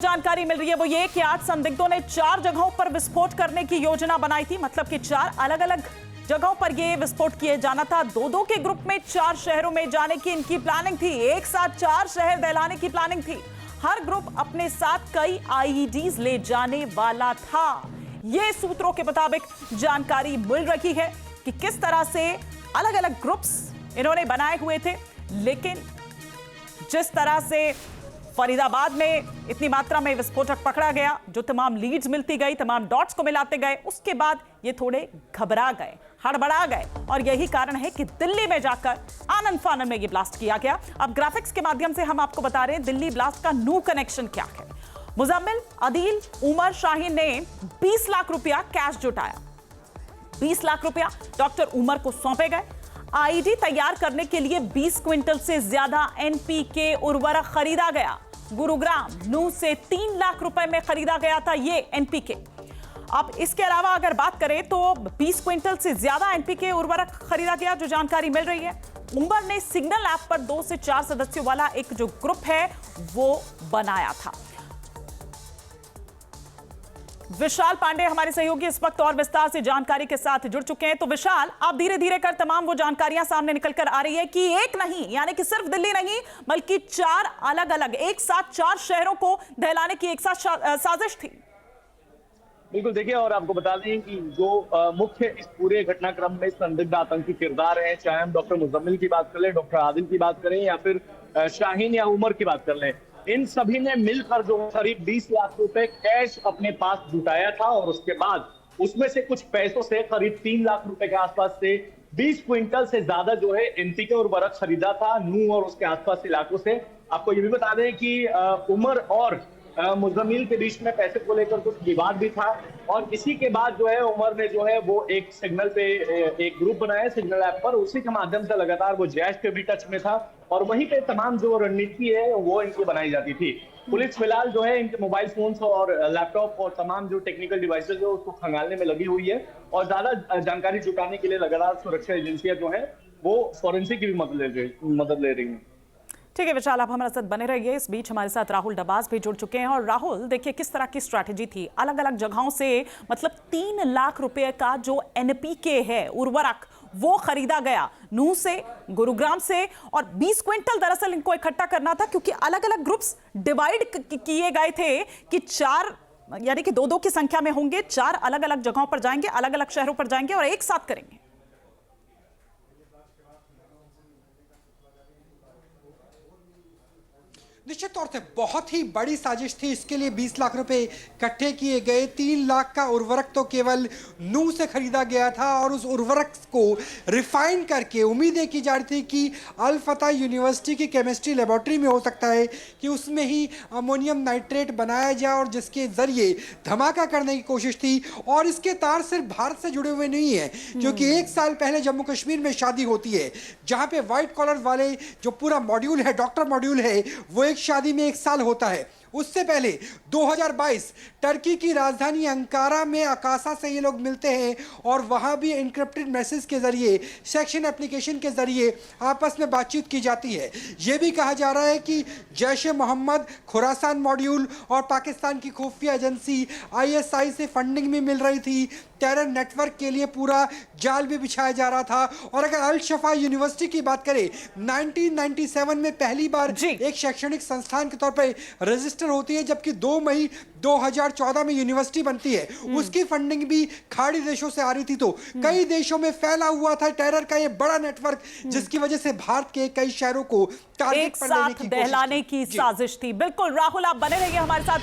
जानकारी मिल रही है वो ये कि 8 संदिग्धों ने 4 जगहों पर विस्फोट करने की योजना बनाई थी। मतलब कि 4 अलग अलग जगहों पर ये विस्फोट किए जाना था। दो के ग्रुप में 4 शहरों में जाने की इनकी प्लानिंग थी। एक साथ 4 शहर दहलाने की प्लानिंग थी। हर ग्रुप अपने साथ कई आईईडीज ले जाने वाला था। ये सूत्रों के मुताबिक जानकारी मिल रही है कि किस तरह से अलग अलग ग्रुप्स इन्होंने बनाए हुए थे। लेकिन जिस तरह से फरीदाबाद में इतनी मात्रा में विस्फोटक पकड़ा गया, जो तमाम लीड्स मिलती गई, तमाम डॉट्स को मिलाते गए, उसके बाद ये थोड़े घबरा गए, हड़बड़ा गए और यही कारण है कि दिल्ली में जाकर आनन फानन में ये ब्लास्ट किया गया। अब ग्राफिक्स के माध्यम से हम आपको बता रहे हैं दिल्ली ब्लास्ट का न्यू कनेक्शन क्या है। मुजम्मिल, अदील, उमर, शाहीन ने 20 लाख रुपया कैश जुटाया। 20 लाख रुपया डॉक्टर उमर को सौंपे गए। आईडी तैयार करने के लिए 20 क्विंटल से ज्यादा एनपीके उर्वरक खरीदा गया। गुरुग्राम नू से 3 लाख रुपए में खरीदा गया था ये एनपीके। अब इसके अलावा अगर बात करें तो 20 क्विंटल से ज्यादा एनपीके उर्वरक खरीदा गया, जो जानकारी मिल रही है। उमर ने सिग्नल ऐप पर 2 से 4 सदस्यों वाला एक जो ग्रुप है वो बनाया था। विशाल पांडे हमारे सहयोगी इस वक्त और विस्तार से जानकारी के साथ जुड़ चुके हैं। तो विशाल, आप धीरे धीरे कर तमाम वो जानकारियां सामने निकल कर आ रही है कि एक नहीं, यानी कि सिर्फ दिल्ली नहीं बल्कि 4 अलग अलग एक साथ 4 शहरों को दहलाने की एक साथ साजिश थी। बिल्कुल, देखिए और आपको बता दें कि जो मुख्य इस पूरे घटनाक्रम में संदिग्ध आतंकी किरदार हैं, चाहे हम डॉक्टर मुजम्मिल की बात कर लें, डॉक्टर आदिल की बात करें या फिर शाहीन या उमर की बात कर लें, इन सभी ने मिलकर जो करीब 20 लाख रुपए कैश अपने पास जुटाया था और उसके बाद उसमें से कुछ पैसों से करीब 3 लाख रुपए के आसपास से 20 क्विंटल से ज्यादा जो है एनपीके उर्वरक खरीदा था नू और उसके आसपास इलाकों से। आपको ये भी बता दें कि उमर और मुजम्मिल के बीच में पैसे को लेकर कुछ विवाद भी था और इसी के बाद जो है उमर ने जो है वो एक सिग्नल पे एक ग्रुप बनाया सिग्नल ऐप पर, उसी के माध्यम से लगातार वो जैश के भी टच में था और वहीं पे तमाम जो रणनीति है वो इनकी बनाई जाती थी। पुलिस फिलहाल जो है इनके मोबाइल फोन्स और लैपटॉप और तमाम जो टेक्निकल डिवाइसेज है उसको खंगालने में लगी हुई है और ज्यादा जानकारी जुटाने के लिए लगातार सुरक्षा एजेंसियां जो है वो फॉरेंसिक की भी मदद ले रही हैं। ठीक है विशाल, आप हमारे साथ बने रहिए। इस बीच हमारे साथ राहुल डबास भी जुड़ चुके हैं। और राहुल, देखिए किस तरह की स्ट्रैटेजी थी। अलग अलग जगहों से मतलब 3 लाख रुपए का जो एनपीके है उर्वरक वो खरीदा गया नू से, गुरुग्राम से और 20 क्विंटल दरअसल इनको इकट्ठा करना था क्योंकि अलग अलग ग्रुप्स डिवाइड किए गए थे कि 4 यानी कि 2-2 की संख्या में होंगे। 4 अलग अलग जगहों पर जाएंगे, अलग अलग शहरों पर जाएंगे और एक साथ करेंगे। निश्चित तौर से बहुत ही बड़ी साजिश थी। इसके लिए 20 लाख रुपए इकट्ठे किए गए। 3 लाख का उर्वरक तो केवल नू से खरीदा गया था और उस उर्वरक को रिफाइन करके उम्मीदें की जा रही थी कि अल फतह यूनिवर्सिटी की केमिस्ट्री लेबोरेटरी में हो सकता है कि उसमें ही अमोनियम नाइट्रेट बनाया जाए और जिसके जरिए धमाका करने की कोशिश थी। और इसके तार सिर्फ भारत से जुड़े हुए नहीं है, क्योंकि 1 साल पहले जम्मू कश्मीर में शादी होती है जहाँ पे व्हाइट कॉलर वाले जो पूरा मॉड्यूल है, डॉक्टर मॉड्यूल है, वो एक शादी में 1 साल होता है। उससे पहले 2022 टर्की की राजधानी अंकारा में अकासा से ये लोग मिलते हैं और वहां भी एन्क्रिप्टेड मैसेज के जरिए, सेक्शन एप्लीकेशन के जरिए आपस में बातचीत की जाती है। ये भी कहा जा रहा है कि जैश-ए मोहम्मद, खुरासान मॉड्यूल और पाकिस्तान की खुफिया एजेंसी ISI से फंडिंग भी मिल रही थी। टेरर नेटवर्क के लिए पूरा जाल भी बिछाया जा रहा था। और अगर अल शफा यूनिवर्सिटी की बात करें, 1997 में पहली बार एक शैक्षणिक संस्थान के तौर पर रजिस्टर होती है, जबकि 2 मई 2014 में यूनिवर्सिटी बनती है। उसकी फंडिंग भी खाड़ी देशों से आ रही थी। तो कई देशों में फैला हुआ था टेरर का ये बड़ा नेटवर्क, जिसकी वजह से भारत के कई शहरों को टारगेट पर लेने की कोशिश दहलाने की साजिश थी। बिल्कुल राहुल, आप बने रहिए हमारे साथ।